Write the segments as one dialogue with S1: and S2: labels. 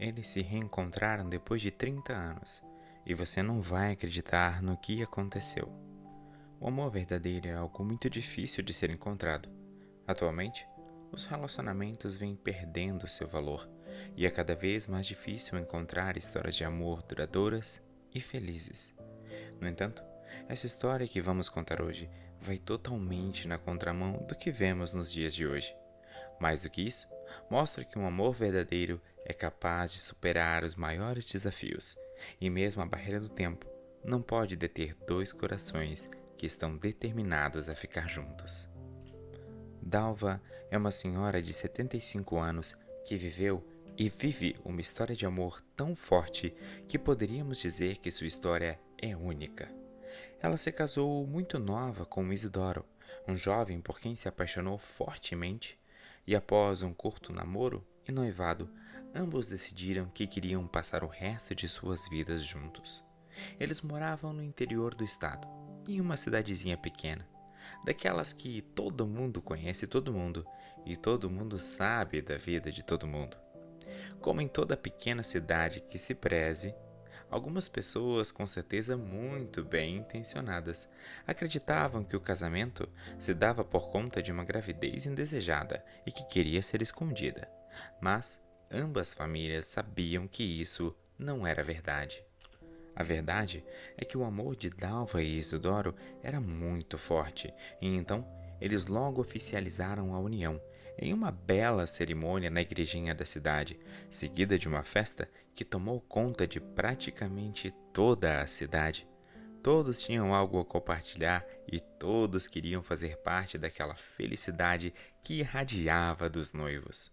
S1: Eles se reencontraram depois de 30 anos, e você não vai acreditar no que aconteceu. O amor verdadeiro é algo muito difícil de ser encontrado. Atualmente, os relacionamentos vêm perdendo seu valor, e é cada vez mais difícil encontrar histórias de amor duradouras e felizes. No entanto, essa história que vamos contar hoje vai totalmente na contramão do que vemos nos dias de hoje. Mais do que isso, mostra que um amor verdadeiro é capaz de superar os maiores desafios, e mesmo a barreira do tempo não pode deter dois corações que estão determinados a ficar juntos. Dalva é uma senhora de 75 anos que viveu e vive uma história de amor tão forte que poderíamos dizer que sua história é única. Ela se casou muito nova com Isidoro, um jovem por quem se apaixonou fortemente, e após um curto namoro e noivado, ambos decidiram que queriam passar o resto de suas vidas juntos. Eles moravam no interior do estado, em uma cidadezinha pequena, daquelas que todo mundo conhece todo mundo e todo mundo sabe da vida de todo mundo. Como em toda pequena cidade que se preze, algumas pessoas, com certeza muito bem intencionadas, acreditavam que o casamento se dava por conta de uma gravidez indesejada e que queria ser escondida. Mas ambas famílias sabiam que isso não era verdade. A verdade é que o amor de Dalva e Isidoro era muito forte, e então eles logo oficializaram a união em uma bela cerimônia na igrejinha da cidade, seguida de uma festa que tomou conta de praticamente toda a cidade. Todos tinham algo a compartilhar e todos queriam fazer parte daquela felicidade que irradiava dos noivos.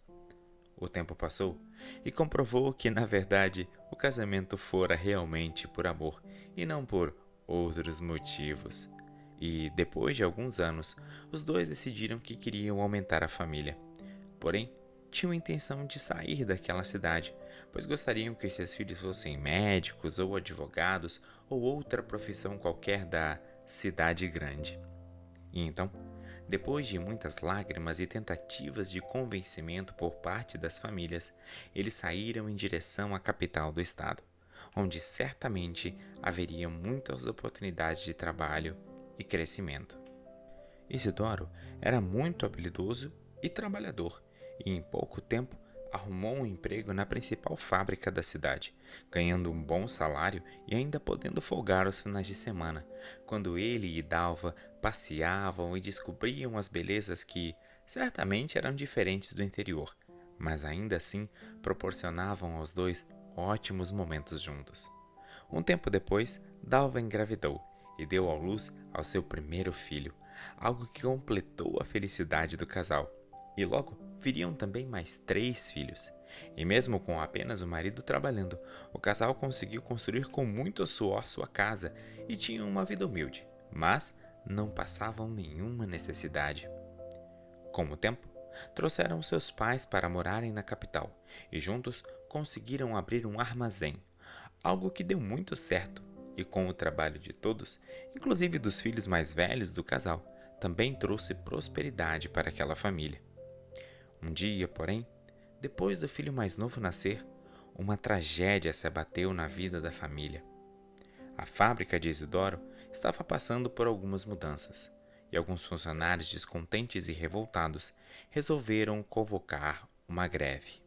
S1: O tempo passou e comprovou que, na verdade, o casamento fora realmente por amor e não por outros motivos. E, depois de alguns anos, os dois decidiram que queriam aumentar a família. Porém, tinham a intenção de sair daquela cidade, pois gostariam que seus filhos fossem médicos ou advogados ou outra profissão qualquer da cidade grande. E então, depois de muitas lágrimas e tentativas de convencimento por parte das famílias, eles saíram em direção à capital do estado, onde certamente haveria muitas oportunidades de trabalho e crescimento. Isidoro era muito habilidoso e trabalhador, e em pouco tempo arrumou um emprego na principal fábrica da cidade, ganhando um bom salário e ainda podendo folgar os finais de semana, quando ele e Dalva passeavam e descobriam as belezas que certamente eram diferentes do interior, mas ainda assim proporcionavam aos dois ótimos momentos juntos. Um tempo depois, Dalva engravidou e deu à luz ao seu primeiro filho, algo que completou a felicidade do casal. E logo viriam também mais 3 filhos. E mesmo com apenas o marido trabalhando, o casal conseguiu construir com muito suor sua casa e tinham uma vida humilde, mas não passavam nenhuma necessidade. Com o tempo, trouxeram seus pais para morarem na capital e juntos conseguiram abrir um armazém, algo que deu muito certo, e com o trabalho de todos, inclusive dos filhos mais velhos do casal, também trouxe prosperidade para aquela família. Um dia, porém, depois do filho mais novo nascer, uma tragédia se abateu na vida da família. A fábrica de Isidoro estava passando por algumas mudanças, e alguns funcionários descontentes e revoltados resolveram convocar uma greve.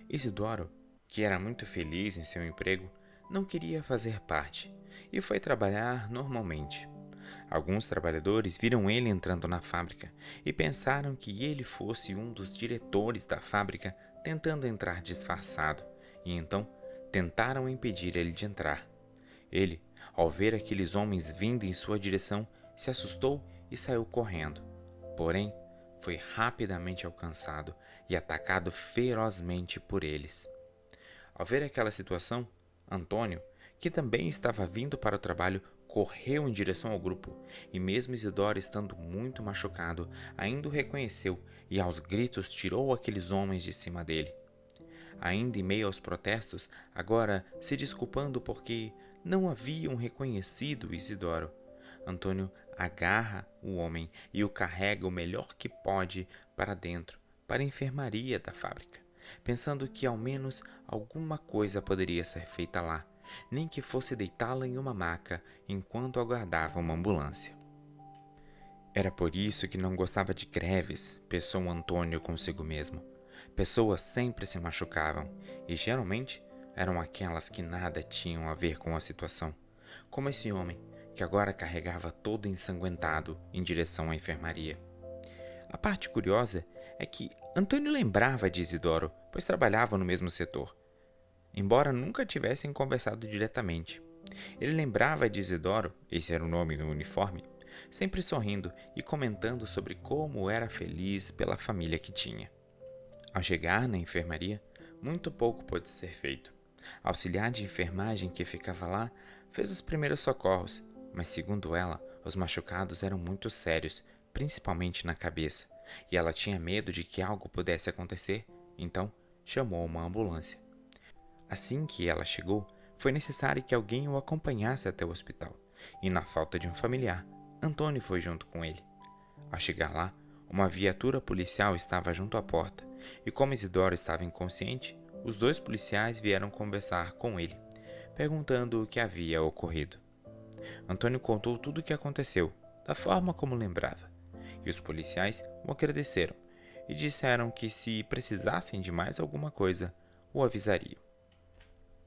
S1: Isidoro, que era muito feliz em seu emprego, não queria fazer parte e foi trabalhar normalmente. Alguns trabalhadores viram ele entrando na fábrica e pensaram que ele fosse um dos diretores da fábrica tentando entrar disfarçado, e então tentaram impedir ele de entrar. Ele, ao ver aqueles homens vindo em sua direção, se assustou e saiu correndo. Porém, foi rapidamente alcançado e atacado ferozmente por eles. Ao ver aquela situação, Antônio, que também estava vindo para o trabalho, correu em direção ao grupo e, mesmo Isidoro estando muito machucado, ainda o reconheceu e, aos gritos, tirou aqueles homens de cima dele. Ainda em meio aos protestos, agora se desculpando porque não haviam reconhecido Isidoro, Antônio agarra o homem e o carrega o melhor que pode para dentro, para a enfermaria da fábrica. pensando que ao menos alguma coisa poderia ser feita lá, nem que fosse deitá-la em uma maca enquanto aguardava uma ambulância. Era por isso que não gostava de greves, pensou Antônio consigo mesmo. Pessoas sempre se machucavam, e geralmente eram aquelas que nada tinham a ver com a situação, como esse homem, que agora carregava todo ensanguentado em direção à enfermaria. A parte curiosa é que Antônio lembrava de Isidoro, pois trabalhava no mesmo setor, embora nunca tivessem conversado diretamente. Ele lembrava de Isidoro, esse era o nome no uniforme, sempre sorrindo e comentando sobre como era feliz pela família que tinha. Ao chegar na enfermaria, muito pouco pôde ser feito. A auxiliar de enfermagem que ficava lá fez os primeiros socorros, mas segundo ela, os machucados eram muito sérios, principalmente na cabeça, e ela tinha medo de que algo pudesse acontecer, então chamou uma ambulância. Assim que ela chegou, foi necessário que alguém o acompanhasse até o hospital, e na falta de um familiar, Antônio foi junto com ele. Ao chegar lá, uma viatura policial estava junto à porta, e como Isidoro estava inconsciente, os dois policiais vieram conversar com ele, perguntando o que havia ocorrido. Antônio contou tudo o que aconteceu, da forma como lembrava, e os policiais o agradeceram e disseram que se precisassem de mais alguma coisa, o avisariam.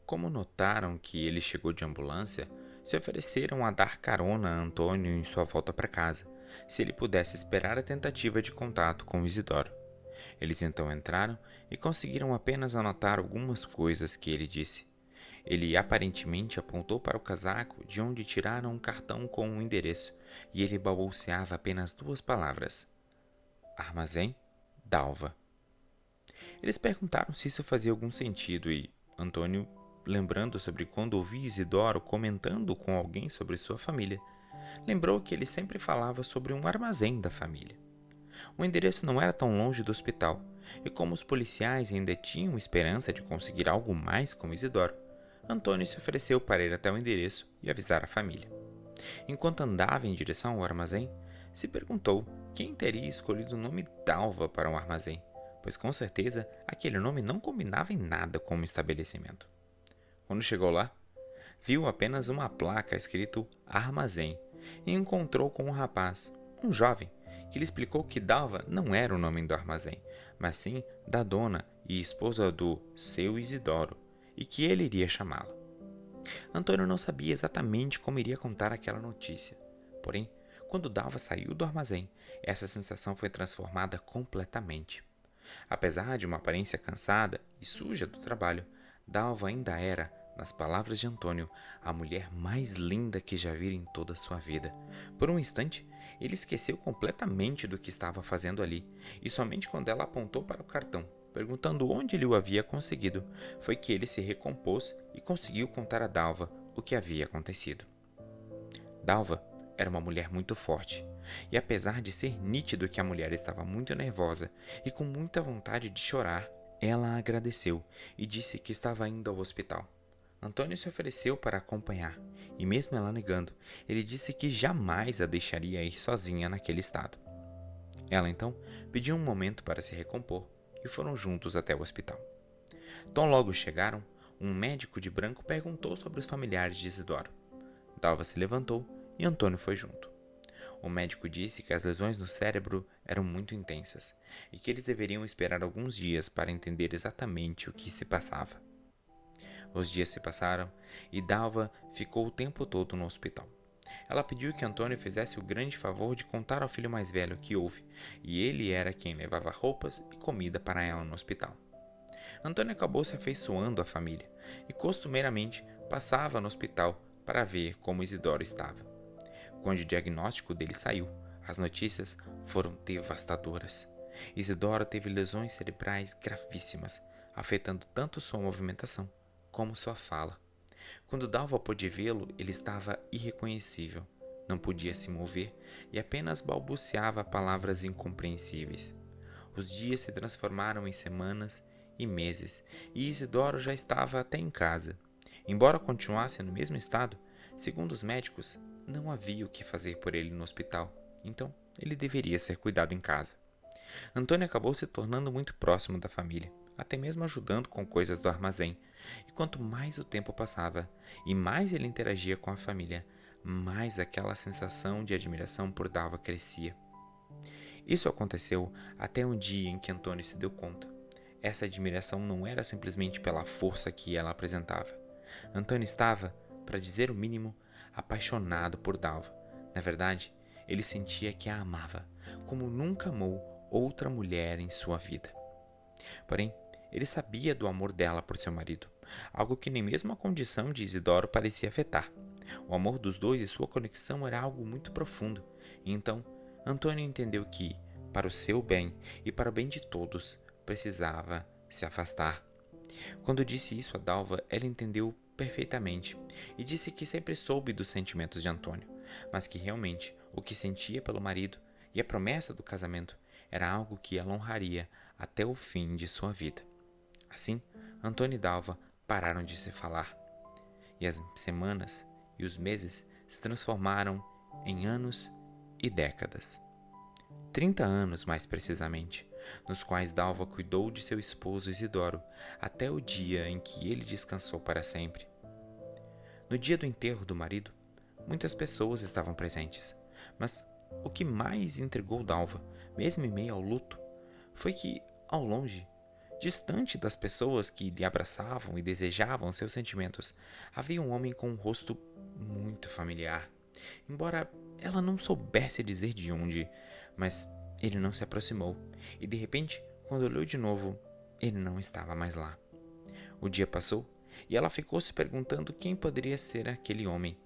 S1: Como notaram que ele chegou de ambulância, se ofereceram a dar carona a Antônio em sua volta para casa, se ele pudesse esperar a tentativa de contato com Isidoro. Eles então entraram e conseguiram apenas anotar algumas coisas que ele disse. Ele aparentemente apontou para o casaco de onde tiraram um cartão com um endereço, e ele balbuciava apenas duas palavras: Armazém Dalva. Eles perguntaram se isso fazia algum sentido e Antônio, lembrando sobre quando ouvi Isidoro comentando com alguém sobre sua família, lembrou que ele sempre falava sobre um armazém da família. O endereço não era tão longe do hospital, e como os policiais ainda tinham esperança de conseguir algo mais com Isidoro, Antônio se ofereceu para ir até o endereço e avisar a família. Enquanto andava em direção ao armazém, se perguntou quem teria escolhido o nome Dalva para um armazém, pois com certeza aquele nome não combinava em nada com o estabelecimento. Quando chegou lá, viu apenas uma placa escrito Armazém e encontrou com um rapaz, um jovem, que lhe explicou que Dalva não era o nome do armazém, mas sim da dona e esposa do seu Isidoro, e que ele iria chamá-la. Antônio não sabia exatamente como iria contar aquela notícia. Porém, quando Dalva saiu do armazém, essa sensação foi transformada completamente. Apesar de uma aparência cansada e suja do trabalho, Dalva ainda era, nas palavras de Antônio, a mulher mais linda que já vira em toda a sua vida. Por um instante, ele esqueceu completamente do que estava fazendo ali, e somente quando ela apontou para o cartão, perguntando onde ele o havia conseguido, foi que ele se recompôs e conseguiu contar a Dalva o que havia acontecido. Dalva era uma mulher muito forte, e apesar de ser nítido que a mulher estava muito nervosa e com muita vontade de chorar, ela agradeceu e disse que estava indo ao hospital. Antônio se ofereceu para acompanhar, e mesmo ela negando, ele disse que jamais a deixaria ir sozinha naquele estado. Ela então pediu um momento para se recompor e foram juntos até o hospital. Tão logo chegaram, um médico de branco perguntou sobre os familiares de Isidoro. Dalva se levantou e Antônio foi junto. O médico disse que as lesões no cérebro eram muito intensas e que eles deveriam esperar alguns dias para entender exatamente o que se passava. Os dias se passaram e Dalva ficou o tempo todo no hospital. Ela pediu que Antônio fizesse o grande favor de contar ao filho mais velho o que houve, e ele era quem levava roupas e comida para ela no hospital. Antônio acabou se afeiçoando à família e costumeiramente passava no hospital para ver como Isidoro estava. Quando o diagnóstico dele saiu, as notícias foram devastadoras. Isidoro teve lesões cerebrais gravíssimas, afetando tanto sua movimentação como sua fala. Quando Dalva pôde vê-lo, ele estava irreconhecível. Não podia se mover e apenas balbuciava palavras incompreensíveis. Os dias se transformaram em semanas e meses, e Isidoro já estava até em casa. Embora continuasse no mesmo estado, segundo os médicos, não havia o que fazer por ele no hospital, então ele deveria ser cuidado em casa. Antônio acabou se tornando muito próximo da família. até mesmo ajudando com coisas do armazém. E quanto mais o tempo passava e mais ele interagia com a família, mais aquela sensação de admiração por Dalva crescia. Isso aconteceu até um dia em que Antônio se deu conta. Essa admiração não era simplesmente pela força que ela apresentava. Antônio estava, para dizer o mínimo, apaixonado por Dalva. Na verdade, ele sentia que a amava, como nunca amou outra mulher em sua vida. Porém, ele sabia do amor dela por seu marido, algo que nem mesmo a condição de Isidoro parecia afetar. O amor dos dois e sua conexão era algo muito profundo, e então Antônio entendeu que, para o seu bem e para o bem de todos, precisava se afastar. Quando disse isso a Dalva, ela entendeu perfeitamente e disse que sempre soube dos sentimentos de Antônio, mas que realmente o que sentia pelo marido e a promessa do casamento era algo que ela honraria até o fim de sua vida. Assim, Antônio e Dalva pararam de se falar, e as semanas e os meses se transformaram em anos e décadas. 30 anos, mais precisamente, nos quais Dalva cuidou de seu esposo Isidoro até o dia em que ele descansou para sempre. No dia do enterro do marido, muitas pessoas estavam presentes, mas o que mais intrigou Dalva, mesmo em meio ao luto, foi que, ao longe, distante das pessoas que lhe abraçavam e desejavam seus sentimentos, havia um homem com um rosto muito familiar. Embora ela não soubesse dizer de onde, mas ele não se aproximou, e de repente, quando olhou de novo, ele não estava mais lá. O dia passou e ela ficou se perguntando quem poderia ser aquele homem,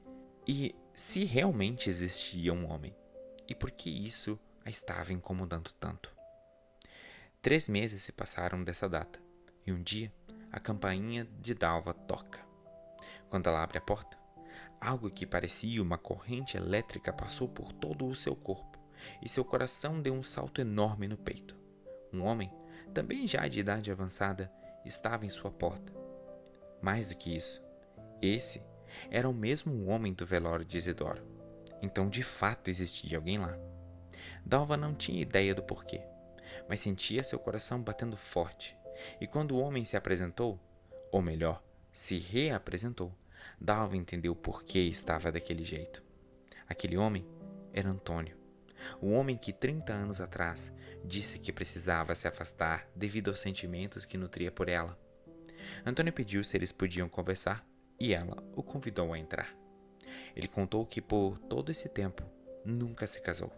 S1: e se realmente existia um homem, e por que isso a estava incomodando tanto. 3 meses se passaram dessa data, e um dia a campainha de Dalva toca. Quando ela abre a porta, algo que parecia uma corrente elétrica passou por todo o seu corpo, e seu coração deu um salto enorme no peito. Um homem, também já de idade avançada, estava em sua porta. Mais do que isso, esse era o mesmo homem do velório de Isidoro. Então, de fato, existia alguém lá. Dalva não tinha ideia do porquê, mas sentia seu coração batendo forte. E quando o homem se apresentou, ou melhor, se reapresentou, Dalva entendeu por que estava daquele jeito. Aquele homem era Antônio, o homem que 30 anos atrás disse que precisava se afastar devido aos sentimentos que nutria por ela. Antônio pediu se eles podiam conversar e ela o convidou a entrar. Ele contou que por todo esse tempo nunca se casou,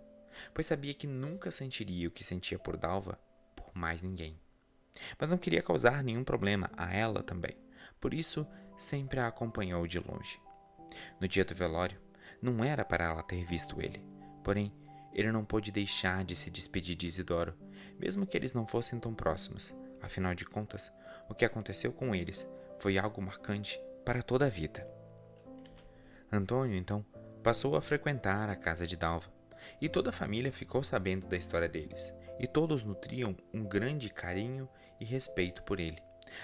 S1: pois sabia que nunca sentiria o que sentia por Dalva por mais ninguém. Mas não queria causar nenhum problema a ela também, por isso sempre a acompanhou de longe. No dia do velório, não era para ela ter visto ele, porém, ele não pôde deixar de se despedir de Isidoro, mesmo que eles não fossem tão próximos. Afinal de contas, o que aconteceu com eles foi algo marcante para toda a vida. Antônio, então, passou a frequentar a casa de Dalva, e toda a família ficou sabendo da história deles, e todos nutriam um grande carinho e respeito por ele,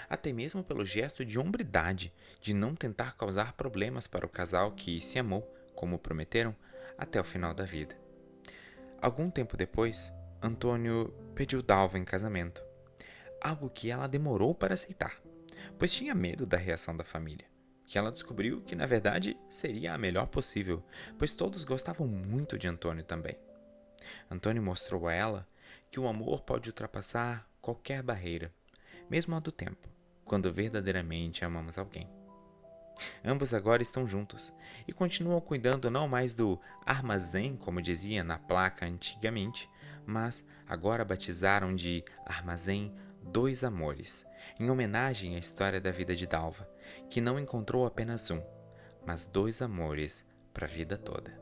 S1: até mesmo pelo gesto de hombridade de não tentar causar problemas para o casal que se amou, como prometeram, até o final da vida. Algum tempo depois, Antônio pediu Dalva em casamento, algo que ela demorou para aceitar, pois tinha medo da reação da família, que ela descobriu que na verdade seria a melhor possível, pois todos gostavam muito de Antônio também. Antônio mostrou a ela que o amor pode ultrapassar qualquer barreira, mesmo a do tempo, quando verdadeiramente amamos alguém. Ambos agora estão juntos e continuam cuidando não mais do armazém, como dizia na placa antigamente, mas agora batizaram de Armazém Dois Amores, em homenagem à história da vida de Dalva, que não encontrou apenas um, mas dois amores para a vida toda.